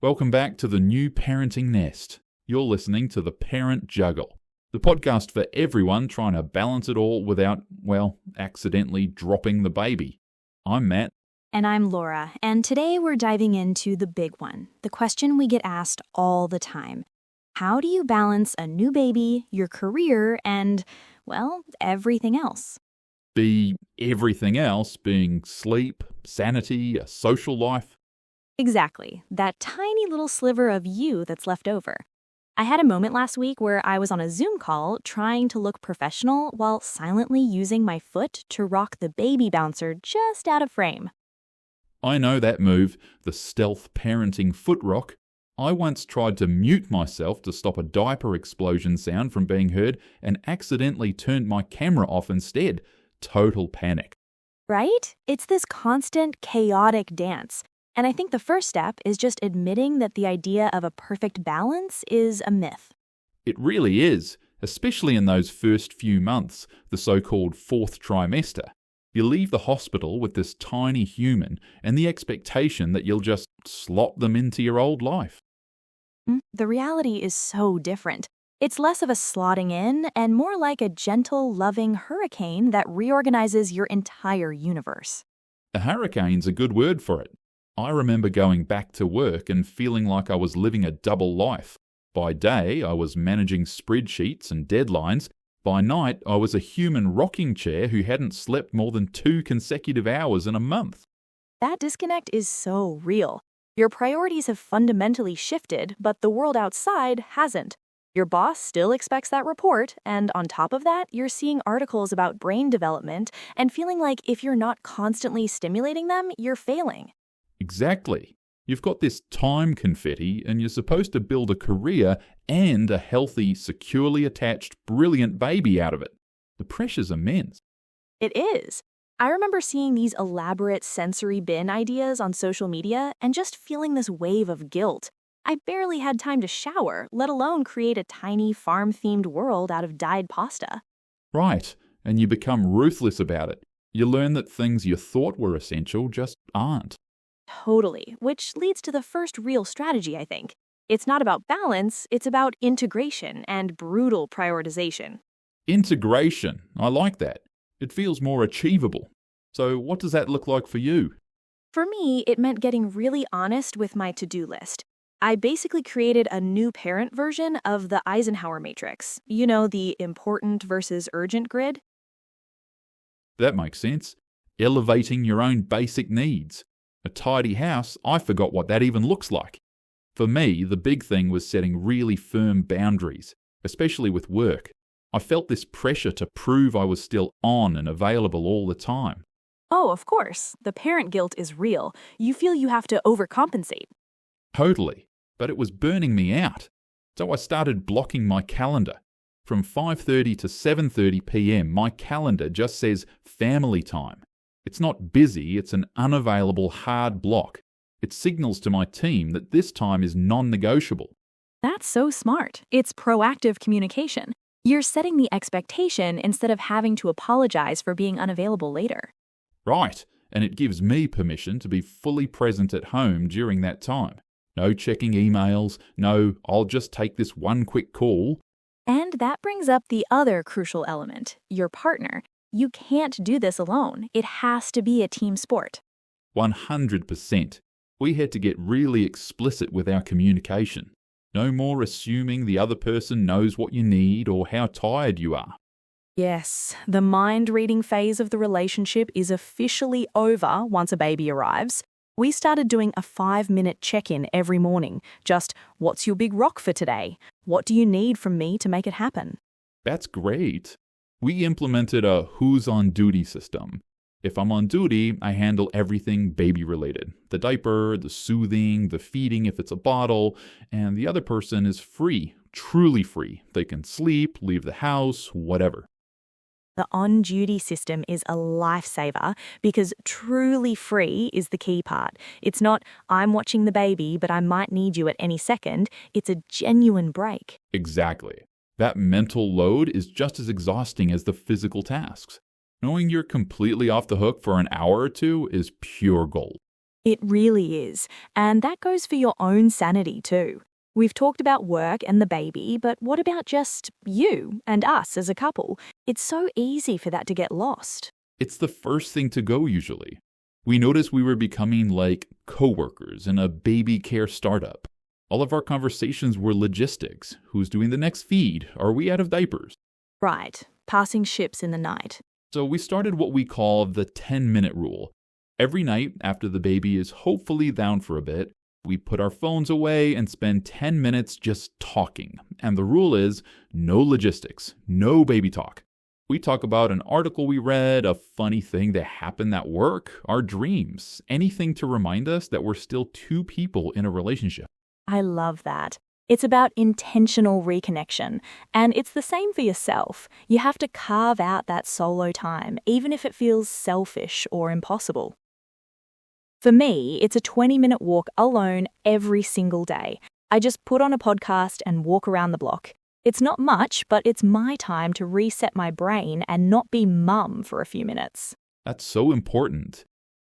Welcome back to the new parenting nest. You're listening to the Parent Juggle, the podcast for everyone trying to balance it all without, accidentally dropping the baby. I'm Matt. And I'm Laura, and today we're diving into the big one, the question we get asked all the time. How do you balance a new baby, your career, and, everything else? Everything else being sleep, sanity, a social life? Exactly, that tiny little sliver of you that's left over. I had a moment last week where I was on a Zoom call trying to look professional while silently using my foot to rock the baby bouncer just out of frame. I know that move, the stealth parenting foot rock. I once tried to mute myself to stop a diaper explosion sound from being heard and accidentally turned my camera off instead. Total panic. Right? It's this constant, chaotic dance. And I think the first step is just admitting that the idea of a perfect balance is a myth. It really is, especially in those first few months, the so-called fourth trimester. You leave the hospital with this tiny human and the expectation that you'll just slot them into your old life. The reality is so different. It's less of a slotting in and more like a gentle, loving hurricane that reorganizes your entire universe. A hurricane's a good word for it. I remember going back to work and feeling like I was living a double life. By day, I was managing spreadsheets and deadlines. By night, I was a human rocking chair who hadn't slept more than 2 consecutive hours in a month. That disconnect is so real. Your priorities have fundamentally shifted, but the world outside hasn't. Your boss still expects that report, and on top of that, you're seeing articles about brain development and feeling like if you're not constantly stimulating them, you're failing. Exactly. You've got this time confetti and you're supposed to build a career and a healthy, securely attached, brilliant baby out of it. The pressure's immense. It is. I remember seeing these elaborate sensory bin ideas on social media and just feeling this wave of guilt. I barely had time to shower, let alone create a tiny farm-themed world out of dyed pasta. Right, and you become ruthless about it. You learn that things you thought were essential just aren't. Totally, which leads to the first real strategy, I think. It's not about balance, it's about integration and brutal prioritization. Integration, I like that. It feels more achievable. So what does that look like for you? For me, it meant getting really honest with my to-do list. I basically created a new parent version of the Eisenhower matrix. You know, the important versus urgent grid? That makes sense. Elevating your own basic needs. A tidy house, I forgot what that even looks like. For me, the big thing was setting really firm boundaries, especially with work. I felt this pressure to prove I was still on and available all the time. Oh, of course. The parent guilt is real. You feel you have to overcompensate. Totally. But it was burning me out. So I started blocking my calendar. From 5:30 to 7:30 p.m, my calendar just says family time. It's not busy, it's an unavailable hard block. It signals to my team that this time is non-negotiable. That's so smart. It's proactive communication. You're setting the expectation instead of having to apologize for being unavailable later. Right, and it gives me permission to be fully present at home during that time. No checking emails, no, I'll just take this one quick call. And that brings up the other crucial element, your partner. You can't do this alone. It has to be a team sport. 100%. We had to get really explicit with our communication. No more assuming the other person knows what you need or how tired you are. Yes, the mind-reading phase of the relationship is officially over once a baby arrives. We started doing a 5-minute check-in every morning. Just, what's your big rock for today? What do you need from me to make it happen? That's great. We implemented a who's on duty system. If I'm on duty, I handle everything baby-related. The diaper, the soothing, the feeding if it's a bottle, and the other person is free, truly free. They can sleep, leave the house, whatever. The on-duty system is a lifesaver because truly free is the key part. It's not, I'm watching the baby, but I might need you at any second. It's a genuine break. Exactly. That mental load is just as exhausting as the physical tasks. Knowing you're completely off the hook for an hour or two is pure gold. It really is. And that goes for your own sanity too. We've talked about work and the baby, but what about just you and us as a couple? It's so easy for that to get lost. It's the first thing to go usually. We noticed we were becoming like coworkers in a baby care startup. All of our conversations were logistics. Who's doing the next feed? Are we out of diapers? Right, passing ships in the night. So we started what we call the 10-minute rule. Every night after the baby is hopefully down for a bit, we put our phones away and spend 10 minutes just talking. And the rule is no logistics, no baby talk. We talk about an article we read, a funny thing that happened at work, our dreams, anything to remind us that we're still two people in a relationship. I love that. It's about intentional reconnection, and it's the same for yourself. You have to carve out that solo time, even if it feels selfish or impossible. For me, it's a 20-minute walk alone every single day. I just put on a podcast and walk around the block. It's not much, but it's my time to reset my brain and not be mum for a few minutes. That's so important.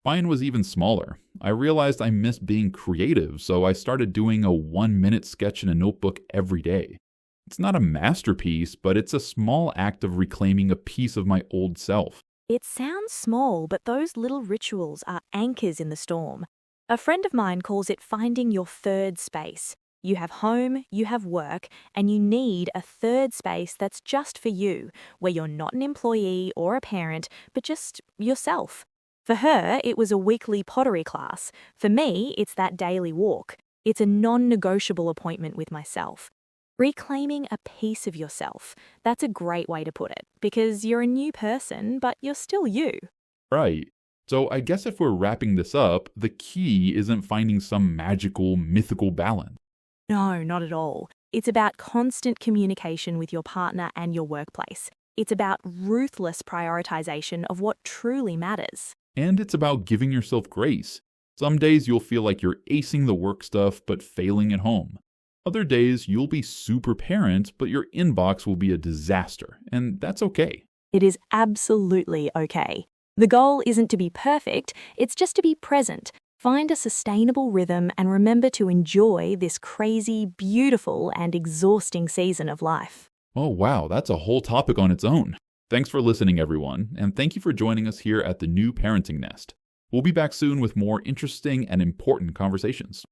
Mine was even smaller. I realized I missed being creative, so I started doing a 1-minute sketch in a notebook every day. It's not a masterpiece, but it's a small act of reclaiming a piece of my old self. It sounds small, but those little rituals are anchors in the storm. A friend of mine calls it finding your third space. You have home, you have work, and you need a third space that's just for you, where you're not an employee or a parent, but just yourself. For her, it was a weekly pottery class. For me, it's that daily walk. It's a non-negotiable appointment with myself. Reclaiming a piece of yourself. That's a great way to put it, because you're a new person, but you're still you. Right. So I guess if we're wrapping this up, the key isn't finding some magical, mythical balance. No, not at all. It's about constant communication with your partner and your workplace. It's about ruthless prioritization of what truly matters. And it's about giving yourself grace. Some days you'll feel like you're acing the work stuff but failing at home. Other days you'll be super parent, but your inbox will be a disaster, and that's okay. It is absolutely okay. The goal isn't to be perfect, it's just to be present. Find a sustainable rhythm and remember to enjoy this crazy, beautiful, and exhausting season of life. Oh wow, that's a whole topic on its own. Thanks for listening, everyone, and thank you for joining us here at the New Parenting Nest. We'll be back soon with more interesting and important conversations.